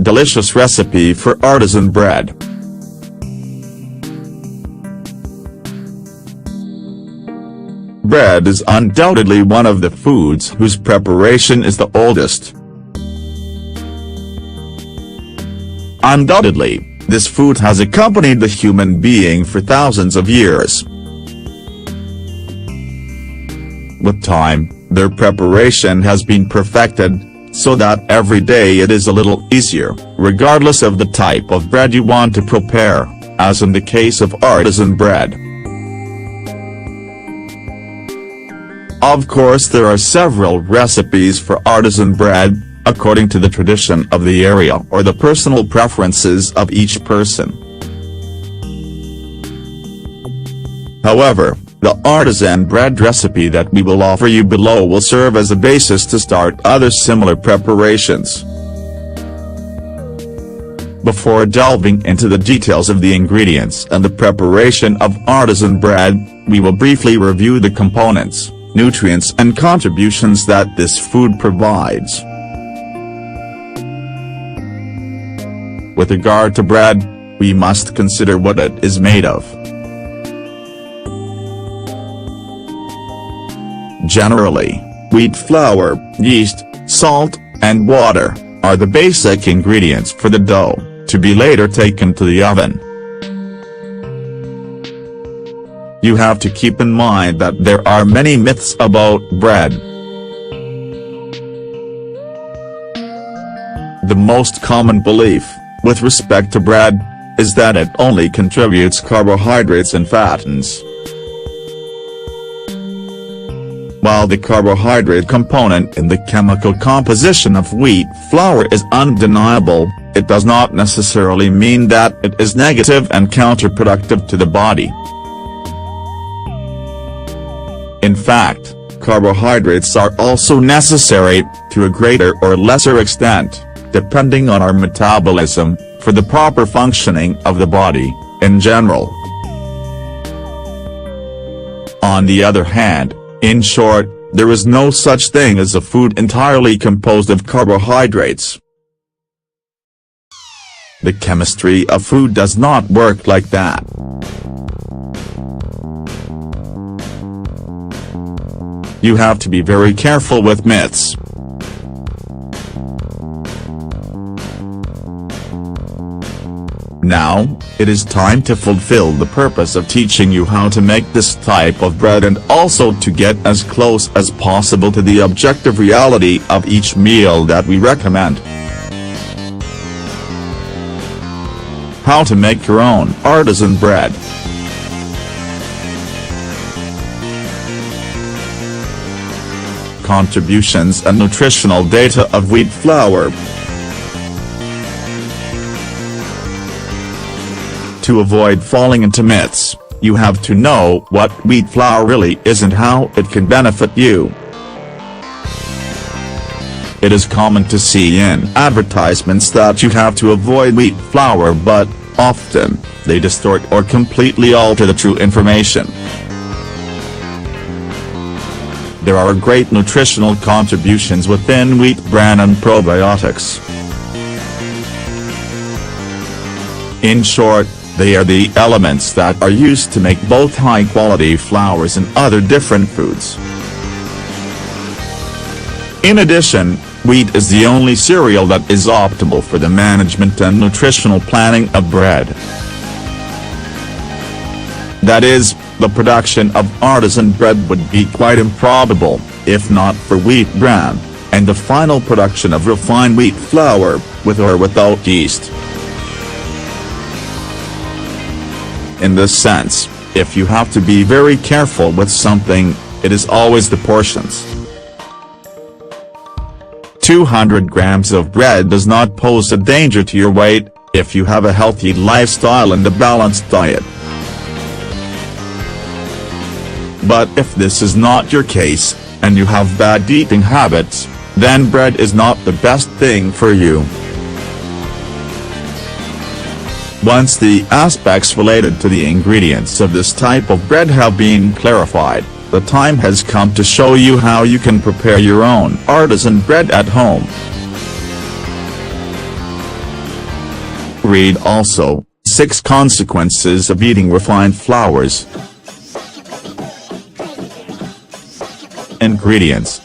delicious recipe for artisan bread. Bread is undoubtedly one of the foods whose preparation is the oldest. Undoubtedly, this food has accompanied the human being for thousands of years. With time, their preparation has been perfected, so that every day it is a little easier, regardless of the type of bread you want to prepare, as in the case of artisan bread. Of course, there are several recipes for artisan bread, according to the tradition of the area or the personal preferences of each person. However, the artisan bread recipe that we will offer you below will serve as a basis to start other similar preparations. Before delving into the details of the ingredients and the preparation of artisan bread, we will briefly review the components, nutrients and contributions that this food provides. With regard to bread, we must consider what it is made of. Generally, wheat flour, yeast, salt, and water are the basic ingredients for the dough, to be later taken to the oven. You have to keep in mind that there are many myths about bread. The most common belief, with respect to bread, is that it only contributes carbohydrates and fattens. While the carbohydrate component in the chemical composition of wheat flour is undeniable, it does not necessarily mean that it is negative and counterproductive to the body. In fact, carbohydrates are also necessary, to a greater or lesser extent, depending on our metabolism, for the proper functioning of the body, in general. On the other hand, in short, there is no such thing as a food entirely composed of carbohydrates. The chemistry of food does not work like that. You have to be very careful with myths. Now, it is time to fulfill the purpose of teaching you how to make this type of bread and also to get as close as possible to the objective reality of each meal that we recommend. How to make your own artisan bread. Contributions and nutritional data of wheat flour. To avoid falling into myths, you have to know what wheat flour really is and how it can benefit you. It is common to see in advertisements that you have to avoid wheat flour, but often, they distort or completely alter the true information. There are great nutritional contributions within wheat bran and probiotics. In short, they are the elements that are used to make both high-quality flours and other different foods. In addition, wheat is the only cereal that is optimal for the management and nutritional planning of bread. That is, the production of artisan bread would be quite improbable, if not for wheat bran, and the final production of refined wheat flour, with or without yeast. In this sense, if you have to be very careful with something, it is always the portions. 200 grams of bread does not pose a danger to your weight, if you have a healthy lifestyle and a balanced diet. But if this is not your case, and you have bad eating habits, then bread is not the best thing for you. Once the aspects related to the ingredients of this type of bread have been clarified, the time has come to show you how you can prepare your own artisan bread at home. Read also, 6 consequences of eating refined flours. Ingredients.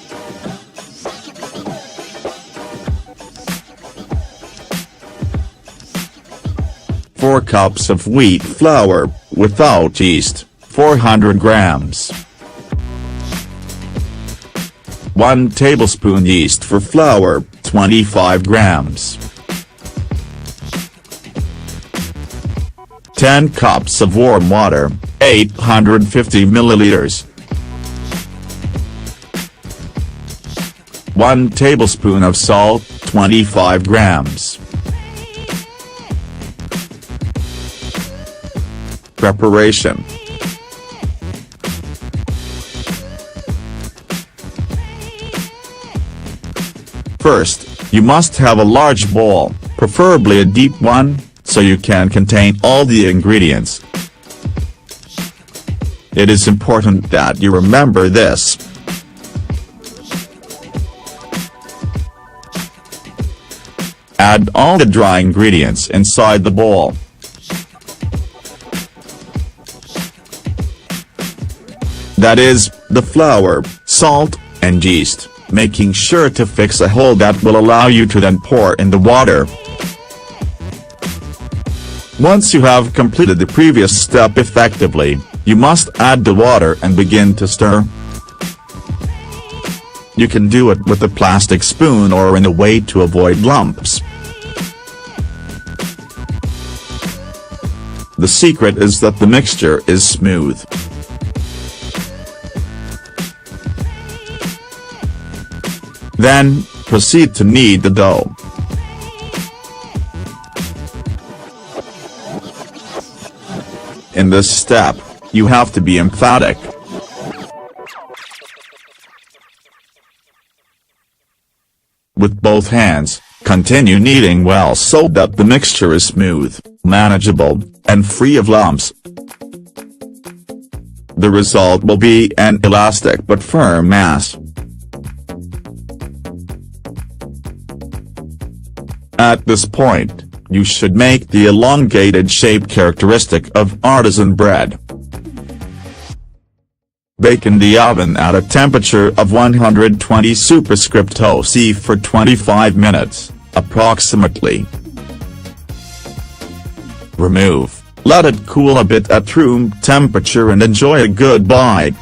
Four cups of wheat flour, without yeast, 400 grams. 1 tablespoon yeast for flour, 25 grams. 10 cups of warm water, 850 milliliters. 1 tablespoon of salt, 25 grams. Preparation. First, you must have a large bowl, preferably a deep one, so you can contain all the ingredients. It is important that you remember this. Add all the dry ingredients inside the bowl. That is, the flour, salt, and yeast, making sure to fix a hole that will allow you to then pour in the water. Once you have completed the previous step effectively, you must add the water and begin to stir. You can do it with a plastic spoon or in a way to avoid lumps. The secret is that the mixture is smooth. Then, proceed to knead the dough. In this step, you have to be emphatic. With both hands, continue kneading well so that the mixture is smooth, manageable, and free of lumps. The result will be an elastic but firm mass. At this point, you should make the elongated shape characteristic of artisan bread. Bake in the oven at a temperature of 120 superscripto C for 25 minutes, approximately. Remove, let it cool a bit at room temperature and enjoy a good bite.